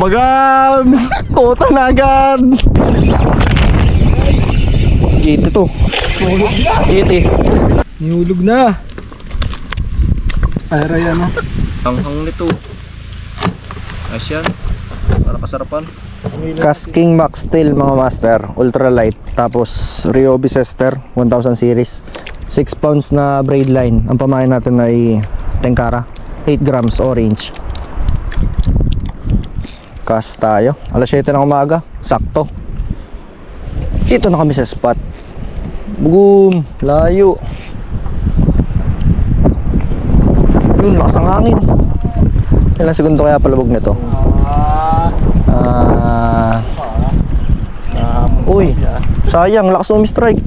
Bagams! Kota na agad! GT to. GT. Nihulog na. Para yan, oh. Hanghang nito. Ayos yan. Para kasarapan. Casking Max Steel mga master. Ultralight. Tapos Ryobi Sester 1000 series. 6 pounds na braid line. Ang pamain natin ay Tenkara. 8 grams orange. Cast tayo. Alas 7 ng umaga. Sakto. Dito na kami sa spot. Boom. Layo. Yun, lakas ng hangin. Ilang segundo kaya palabog nito? Uy, sayang, lakas mo strike.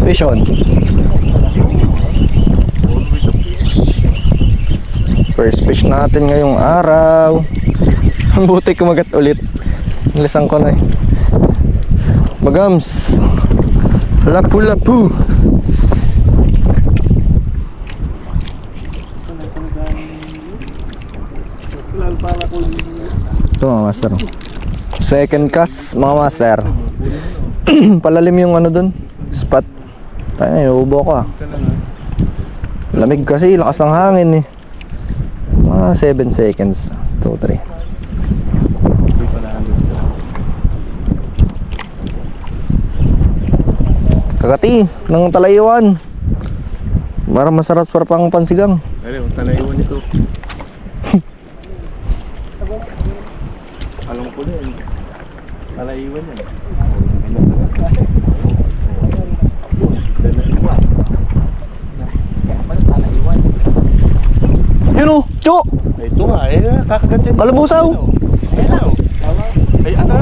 Vision. First fish natin ngayong araw. Ang buti kumagat ulit. Nilisan ko na eh. Bagams. Lapu-lapu. Ito mga master. Second cast mga master. Palalim yung ano dun. Spot. Tayo na, inuubo ko ah. Lamig kasi, lakas ng hangin eh. Mga 7 seconds. 2, 3. Kakati ng talayuan. Para masarap para pang pansigang. Ayun, talayuan ito. Alam ko din. Talayuan yan. Yun o, Cho! Ito nga, kakagatin. Kalabusaw! Ay, ano?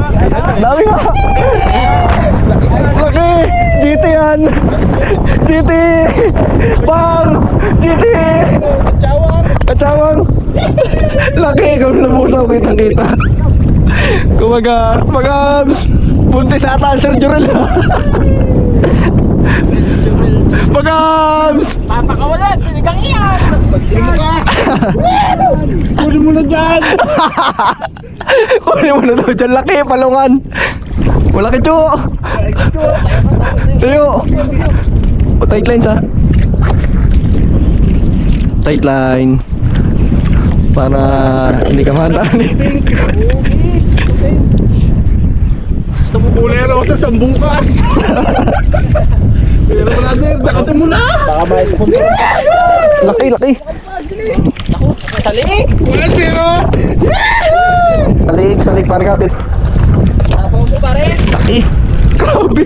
Dami nga! Laki! GT yan! GT! Bang! GT! Kacawang! Kacawang! Laki! Kalabusaw, kitang-kita. Kumaga, Bagams! Buntis ata ang Sir Jurel. Bagams! Papakawalan, sinigang iyan! Pagtingin mo ka! Kunin mo na dyan! Kunin mo na daw dyan. Laki, palungan. Malaki, Cho. Tayo. O, tight lines ha. Tight line. Para hindi ka mahantaan eh. Bulero sa sambukas! Pero brother, dakatin mo na! Baka may sponsor. Laki, laki. Naku, salik! 1-0! Salik, salik. Para kapit. Ako mo pare! Laki. Grabe.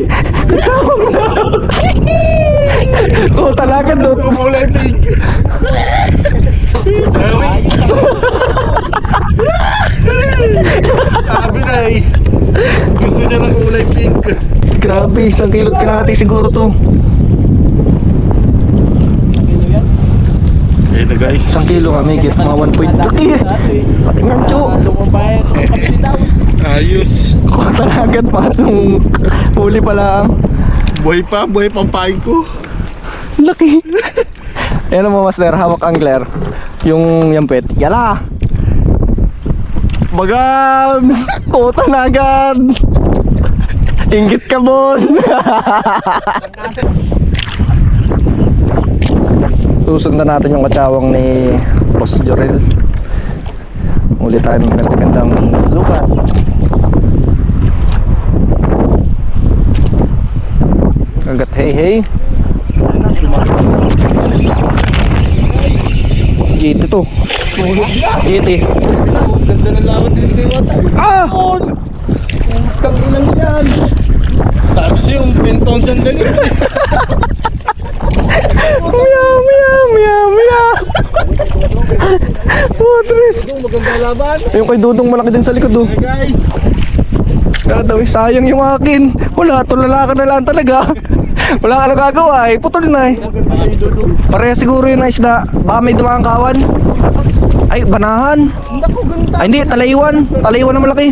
Katawang na. Oh, talaga doon. Kulay pink! Sabi na eh! Gusto niya ng kulay pink! Grabe, 1 kilot kalahati siguro to. Eh na guys, 1 kilo kami, get mga 1 point. Laki eh. Laki nga, Cho. Lumabayan, kapititaws. ayos! Oh, talaga pa nung huli pa lang. Buhay pang paing ko! Laki. Ayan mo, master, hawak angler. Yung yampet. Yala. Bagams! Kota na agad. Inggit ka, Bon. Susundan natin yung kachawang ni Boss Jorel. Ulit tayo ng gandang sukat. Kagat hey hey. GT to. GT. Ganda ng lawat din kay Wata! Ah! Kang inang yan! Sabi siya yung pentong dyan dali! Meow, meow, meow, meow. Putres. Maganda laban! Yung kay Dudong malaki din sa likod oh. Hey guys! Gadaw, sayang yung akin. Wala, tulala ka na lang talaga. Wala ka na gagawa eh, putol na eh. Maganda na yung dulo! Pareha siguro yun na isda. Baka may dumang kawan. Ay, banahan. Naku, ganda! Ay hindi, talaywan. Talaywan na malaki.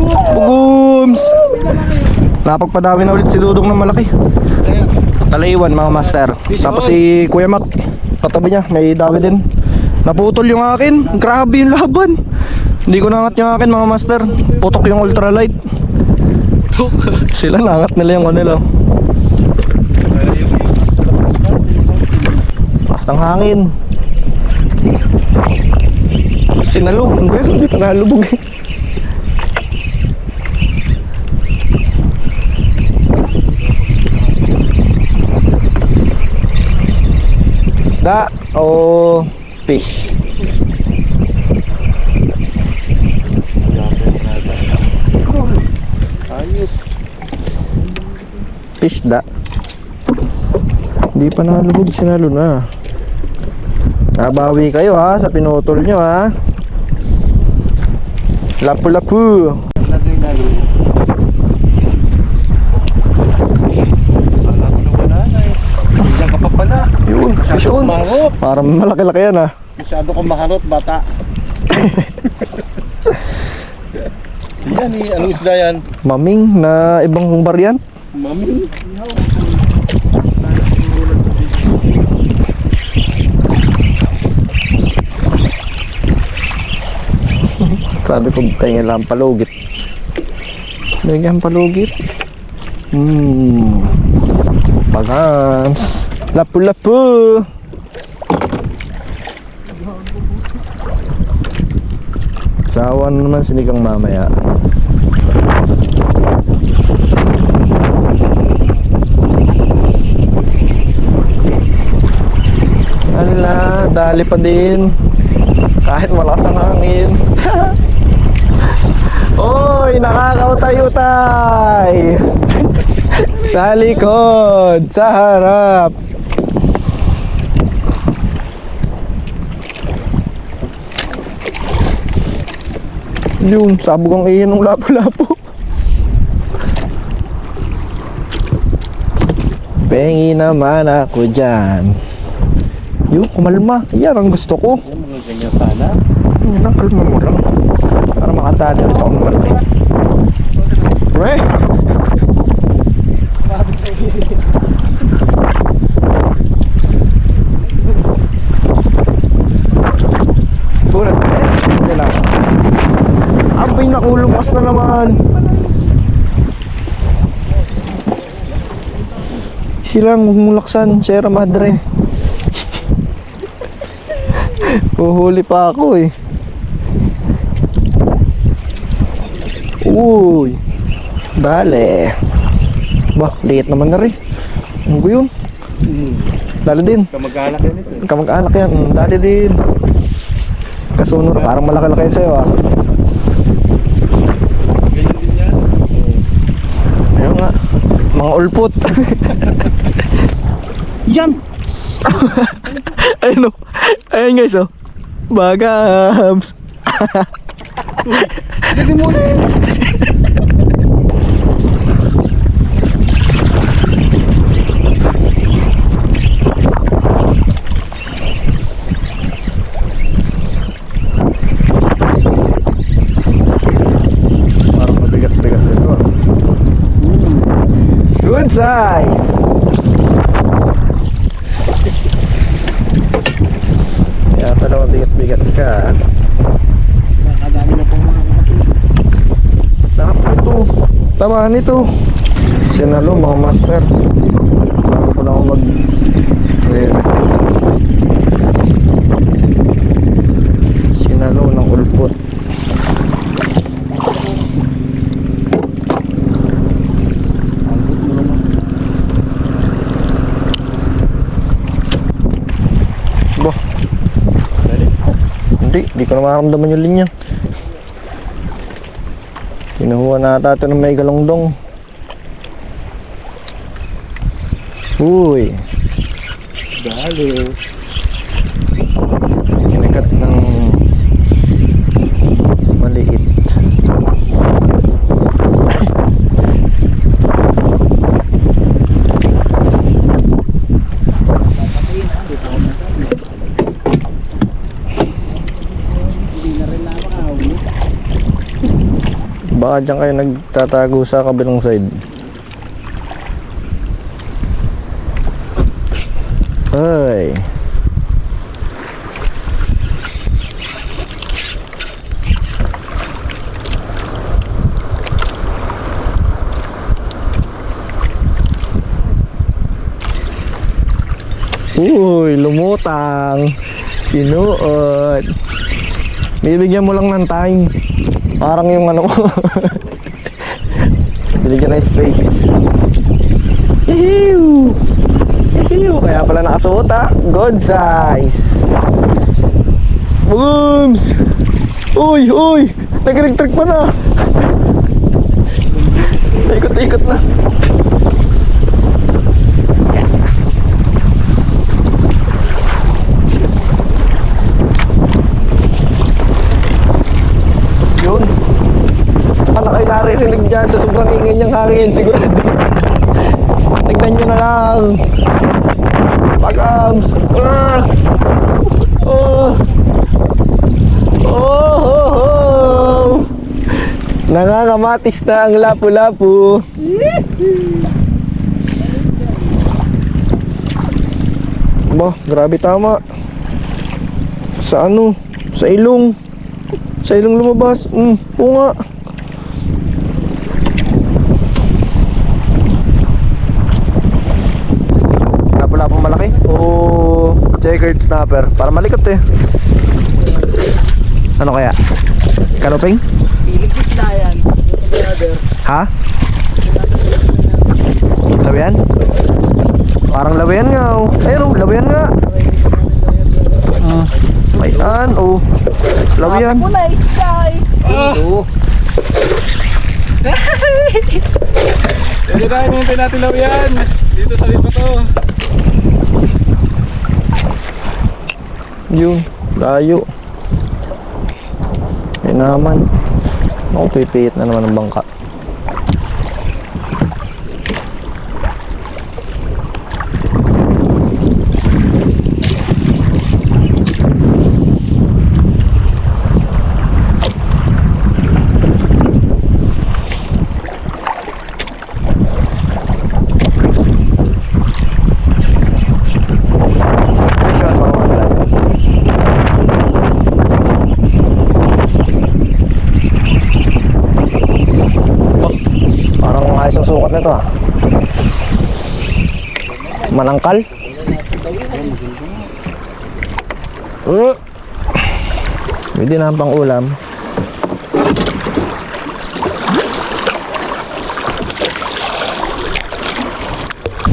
Bugums! Napagpadami na ulit si Dudong ng malaki. Talaywan mga master. Tapos si Kuya Mac, katabi niya, may dawi din. Naputol yung akin. Grabe yung laban. Hindi ko nangat yung akin mga master. Putok yung ultralight. Sila nangat nila yung ano lang. Lakas ng hangin. Sinalo. Hindi pa nalubog eh. Isda o fish? Ayos. Fish da. Hindi pa nalubog, sinalo na. Nabawi kayo ha sa pinutol nyo ha. Lapu-lapu. Diyan ka pa pala. Yun, fish on. Maharot. Parang malaki-laki yan ha. Masyado kang maharot, bata. Yan eh, anong isda yan? Maming na ibang variant. Mami. Sabi ko tayo lang palugit. Lagyan palugit. Pagams. Lapu-lapu. Sawa na naman sinigang mamaya. Ala, dali pa din. Kahit malakas ang hangin. Oy, nakakautay-utay. Sa likod, sa harap. Yun, sabog ang iyan ng lapo-lapo. Pengi naman ako dyan. Yun, kumalma. Yan ang gusto ko. Yan, mga ganyan sana. Yan ang kalma mo lang. Para makatali ulit ako ng malaki. Pre! Bulat eh. Hindi lang. Abay, nakulumas na naman. Silang humulaksan, Sierra Madre. Puhuli pa ako eh. Uy, dale. Bah, liit naman na rin. Ano ko yun? Dali din. Kamag-anak yan ito. Kamag-anak yan. Dali din. Kasunod, parang malaki-laki sa'yo ah. Ganyan din yan. Ayun nga. Mga ulpot. Yan! Ayun o. Ayun guys o. Bagams. Hindi mo na yun. Parang mabigat-bigat dito ah. Good size! Kaya pala mabigat-bigat ka. Nakadami na pong mga kapatid. Sarap nito. Tama nito. Sinalo mga master. Bago pa lang ako mag sinalo ng ulpot. Bah. Hindi ko na makaramdaman yung linya. Kinuha na ata ng may galongdong. Uy. Dali. Kinagat ng maliit. Baka dyan kayo nagtatago sa kabilang side. Ay. Uy, lumutang. Sinuot. Bibigyan mo lang ng time. Parang yung ano mo. Binigyan ng space. Ihiw! Ihiw! Kaya pala nakasuot ha. Good size. Booms! Uy! Uy! Nag-electric pa na. Ikot-ikot na. Yun. Ano kayo naririnig dyan sa sobrang ingay niyang hangin? Sigurado. Tignan nyo na lang. Pag-arms. Oh. Oh. Nangangamatis na ang lapu-lapu. Bah, grabe tama. Sa ano? Sa ilong. Sa ilong lumabas. Oo nga. Lapu-lapu malaki. O checkered snapper. Para malikot eh. Ano kaya? Kanoping? Iligit na yan. Ha? Lawian? Parang lawian nga oh. Ayun oh, lawian nga. Ayan oh. Lawian. Mula sky. Oh. Hindi na yung natin lang yan. Dito sa lipa to. Yun, layo. Ay naman. Ako pipihit na naman ng bangka. Ayos ang sukat nito ah. Manangkal. Pwede na ang pang ulam.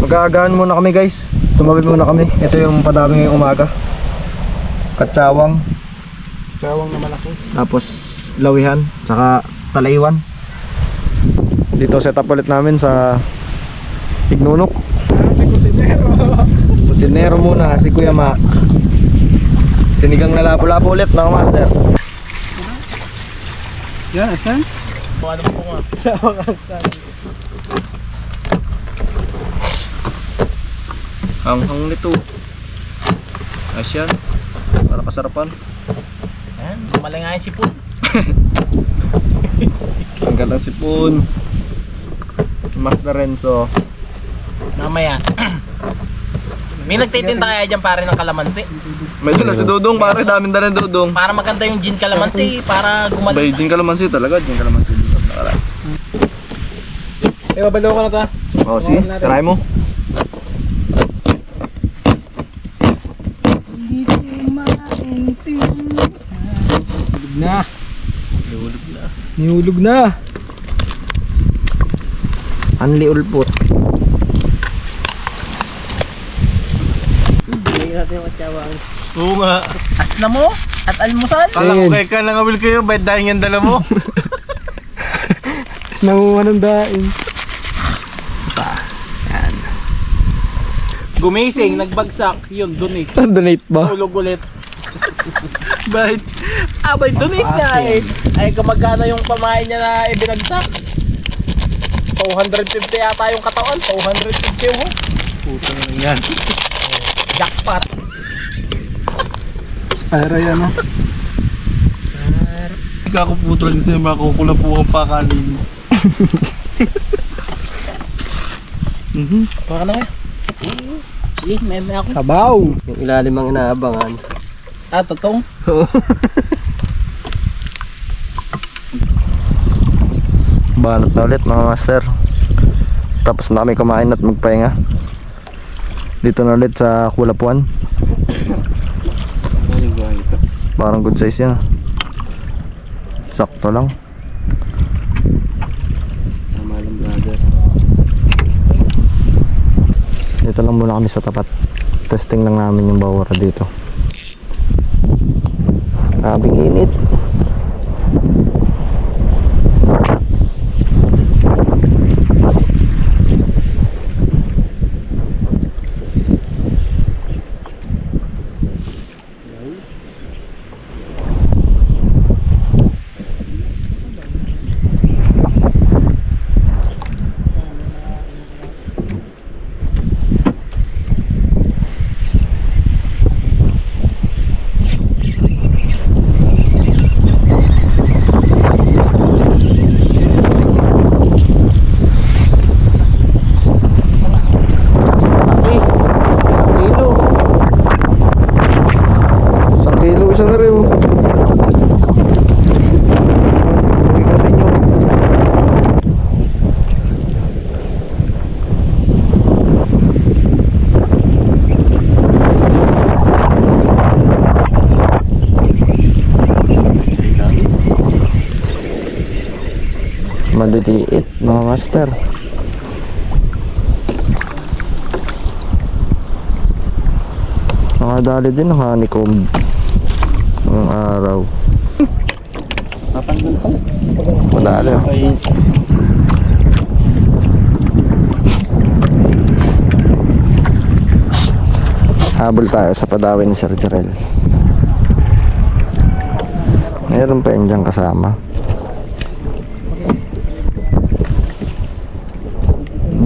Mag-aagaan muna kami guys. Tumabi muna kami. Ito yung padami ngayong umaga. Katsawang. Kawang na malaki. Tapos lawihan. Tsaka talaywan. Dito setup ulit namin sa Ignunok. Kusinero muna si Kuya Mac. Sinigang na lapu-lapu ulit mga master. Yan, asan? Ano po nga? Hanghang nito. Asyan. Para kasarapan. Ayan, malingay si Pun. Ang galang sipon. Master Renzo. Mamaya. May nagtitinda kaya dyan pare ng kalamansi. May doon na si Dudong pare. Daming dala Dudong. Para maganda yung gin kalamansi. Para gumaling. Bay, gin kalamansi talaga. Gin kalamansi. Eh, babalaw ka na ta. Oh, sige. Try mo. Na. Nihulog na. Anli ulpot. Bigyan natin yung katsawang. Oo nga. Asna mo at almusal. Kala ko kay ka nangawil kayo, ba't dahil yung dala mo? Nanguha ng daing. Gumising, nagbagsak. Yun, donate. Donate ba? Ulog ulit. Bakit? Abay, donate nga eh. Ay, kamagana yung pamain niya na ibinagsak. 250 yata yung katawan. 250 yung Puto na lang yan. jackpot. Para yan o. Kako po talaga kasi makukula po ang pakalin. Baka na kayo. Sige, may ako. Sabaw! Yung ilalim ang inaabangan. Ah, totoo. Banat na ulit mga master. Tapos na kami kumain at magpahinga. Dito na ulit sa Kulapuan. Parang good size yan. Sakto lang. Dito lang muna kami sa tapat. Testing lang namin yung bawara dito. Grabing init. Maliliit mga master. Nakadali din ang honeycomb ng araw. Tatanggal pa. Madali. Habol tayo sa padawin ni Sir Jarel. Meron pa yun dyan kasama.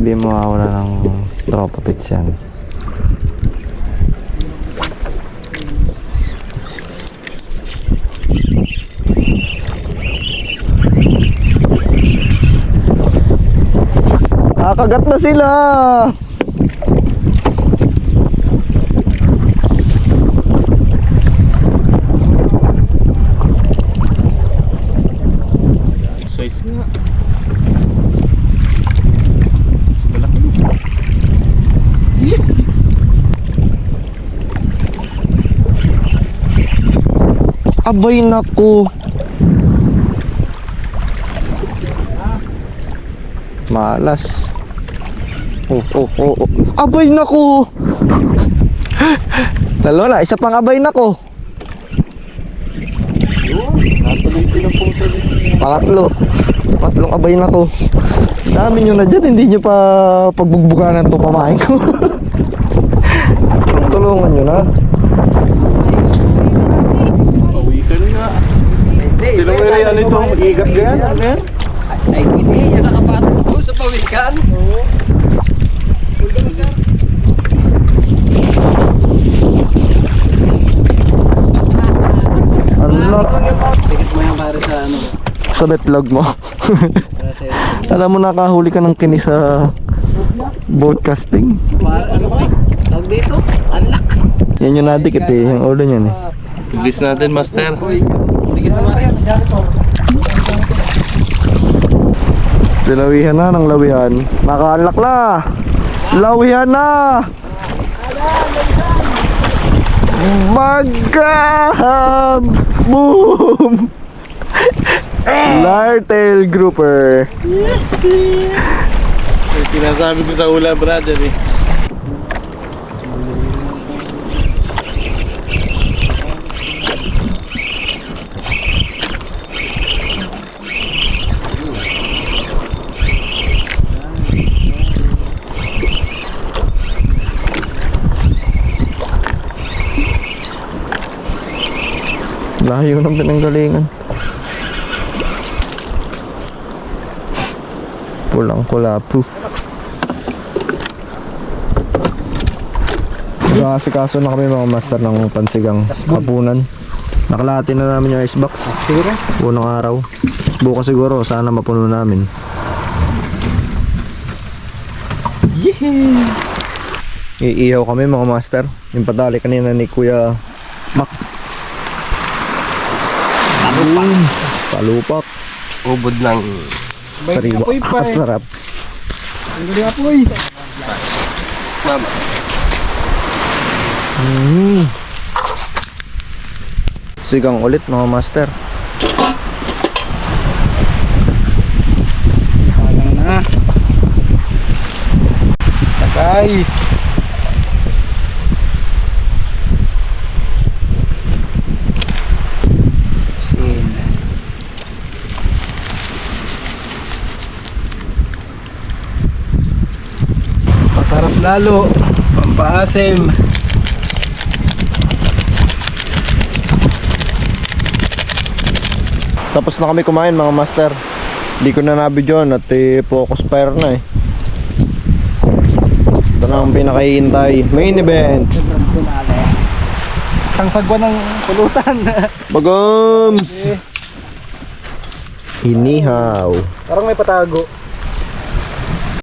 Hindi mawawala ng tropa pits yan. Nakagat na sila. Size nga. Abay naku. Malas. Oh. Abay naku. Lalo na, isa pang abay nako. Patlong abay nako. Dami nyo na dyan, hindi nyo pa pagbugbukanan to pamain ko. Tulungan nyo na. Pawikan nga. Tinamili ano ito? Mag-iigat ka yan? Ano yan? Ay, hindi. Yan nakapato ko sa pawikan. Oo. Unlock. Tikit mo yan para sa ano. Sa vlog mo. Alam mo, nakahuli ka ng kini sa broadcasting. Ano ko eh? Tawag dito? Unlock. Yan yung nadikit eh, yung ulo niyan eh. Release natin, master. Tikit mo nga rin. Dilawihan na ng lawihan. Naka-unlock na. Lawihan na. Magkabs! Boom! Lartail grouper. Sinasabi ko sa hula, brother eh. Layo ng pinanggalingan. Pulang-pula po. Nag-aasikaso na kami mga master ng pansigang hapunan. Nakalahati na namin yung icebox. Sige. Unang araw. Bukas siguro, sana mapuno namin. Yehey! Iihaw kami mga master. Yung padali kanina ni Kuya Mac. Palupak. Ubod ng... Sariwa. apoy pa At eh. sarap. Ang galing apoy. Mama. Sigang ulit mga master. Sayang na. Tagay. Sin. Masarap lalo. Pampaasim. Tapos na kami kumain mga master. Hindi ko na nabidyon at focus fire na eh. Ito na ang pinakahihintay. Main event. Isang sagwa ng pulutan. Bagams! Inihaw. Parang may patago.